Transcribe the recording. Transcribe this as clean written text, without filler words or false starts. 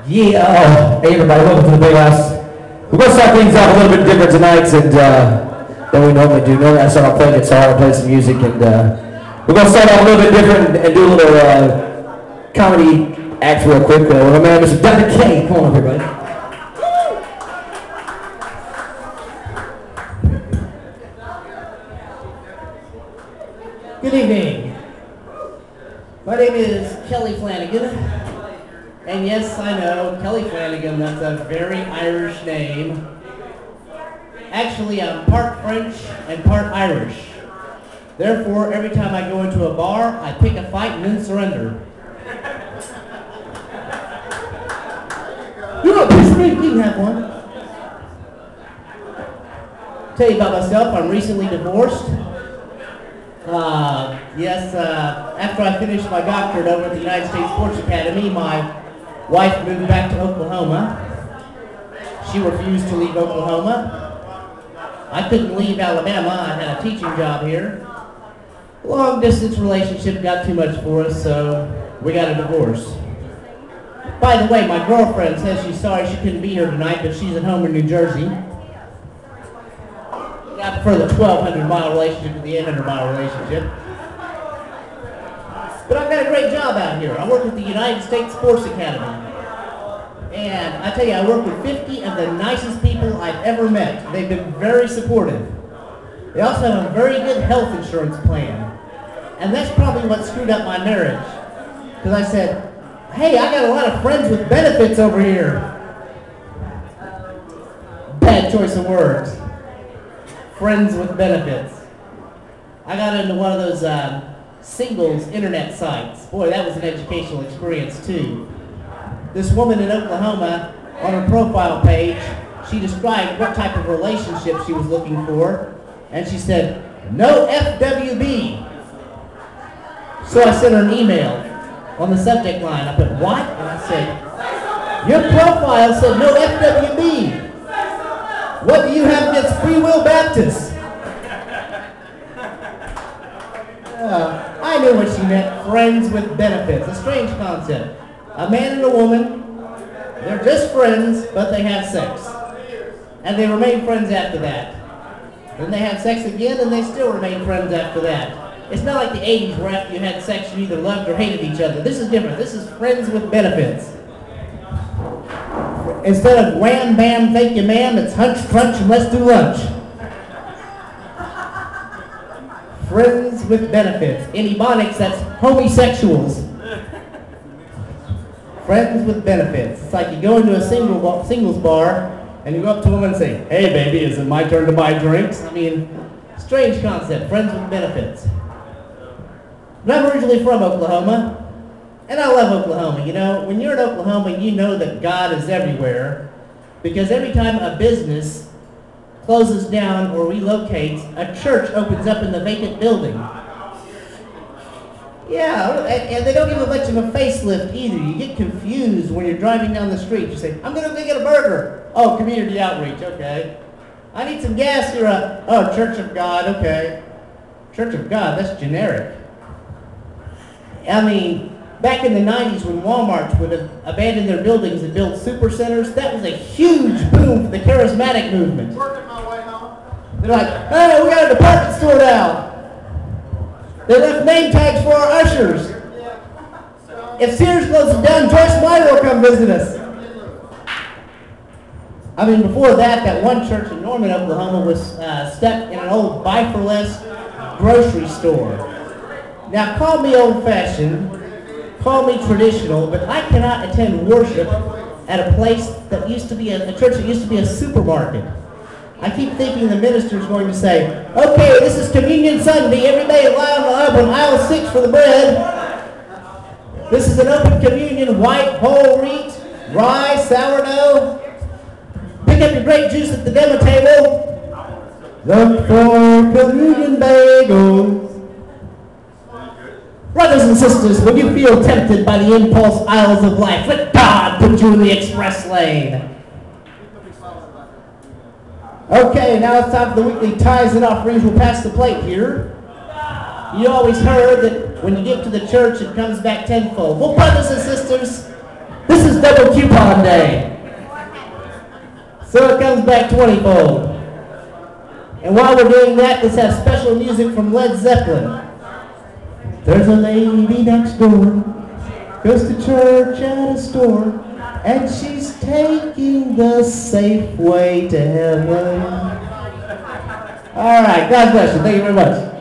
Yeah, hey everybody, welcome to the Big House. We're going to start things off a little bit different tonight than we normally do. Normally I start off playing guitar and play some music, and we're going to start off a little bit different and do a little comedy act real quick. With my man, Mr. Daphne. Come on up, everybody. Good evening. My name is Kelly Flanagan. And yes, I know, Kelly Flanagan, that's a very Irish name. Actually, I'm part French and part Irish. Therefore, every time I go into a bar, I pick a fight and then surrender. You don't piss me, you can have one. Tell you about myself, I'm recently divorced. After I finished my doctorate over at the United States Sports Academy, my wife moved back to Oklahoma. She refused to leave Oklahoma. I couldn't leave Alabama. I had a teaching job here. Long distance relationship got too much for us, so we got a divorce. By the way, my girlfriend says she's sorry she couldn't be here tonight, but she's at home in New Jersey. I prefer the 1,200-mile relationship to the 800-mile relationship. But I've got a great job out here. I work with the United States Sports Academy. And I tell you, I work with 50 of the nicest people I've ever met. They've been very supportive. They also have a very good health insurance plan. And that's probably what screwed up my marriage. Because I said, hey, I got a lot of friends with benefits over here. Bad choice of words. Friends with benefits. I got into one of those singles internet sites. Boy, that was an educational experience too. This woman in Oklahoma, on her profile page, she described what type of relationship she was looking for, and she said, no FWB. So I sent her an email on the subject line. I put, what? And I said, your profile said no FWB. What do you have against Free Will Baptists? I knew what she meant, friends with benefits. A strange concept. A man and a woman, they're just friends, but they have sex. And they remain friends after that. Then they have sex again, and they still remain friends after that. It's not like the 80s where after you had sex, you either loved or hated each other. This is different. This is friends with benefits. Instead of wham, bam, thank you, ma'am, it's hunch, crunch, and let's do lunch. Friends with benefits. In Ebonics, that's homosexuals. Friends with benefits. It's like you go into a singles bar, and you go up to a woman and say, hey, baby, is it my turn to buy drinks? I mean, strange concept, friends with benefits. But I'm originally from Oklahoma. And I love Oklahoma. You know, when you're in Oklahoma, you know that God is everywhere, because every time a business closes down or relocates, a church opens up in the vacant building. Yeah, and they don't give much of a facelift either. You get confused when you're driving down the street. You say, I'm going to go get a burger. Oh, community outreach, okay. I need some gas here. Oh, Church of God, okay. Church of God, that's generic. I mean, back in the 90s when Walmart would abandon their buildings and build super centers, that was a huge boom for the charismatic movement. Working my way home. They're like, hey, we got a department store now. They left name tags for our ushers. If Sears closes down, Joyce Meyer will come visit us. I mean, before that, that one church in Norman, Oklahoma was stuck in an old buy for less grocery store. Now, call me old-fashioned, call me traditional, but I cannot attend worship at a place that used to be a church that used to be a supermarket. I keep thinking the minister's going to say, okay, this is Communion Sunday. Everybody line up on aisle 6 for the bread. This is an open communion, white, whole wheat, rye, sourdough. Pick up your grape juice at the demo table. Look for communion bagels. Brothers and sisters, when you feel tempted by the impulse aisles of life, let God put you in the express lane. Okay, now it's time for the weekly tithes and offerings. We'll pass the plate here. You always heard that when you give to the church, it comes back tenfold. Well, brothers and sisters, this is double coupon one day. So it comes back 20-fold. And while we're doing that, let's have special music from Led Zeppelin. There's a lady next door, goes to church at a store, and she's taking the safe way to heaven. All right, God bless you. Thank you very much.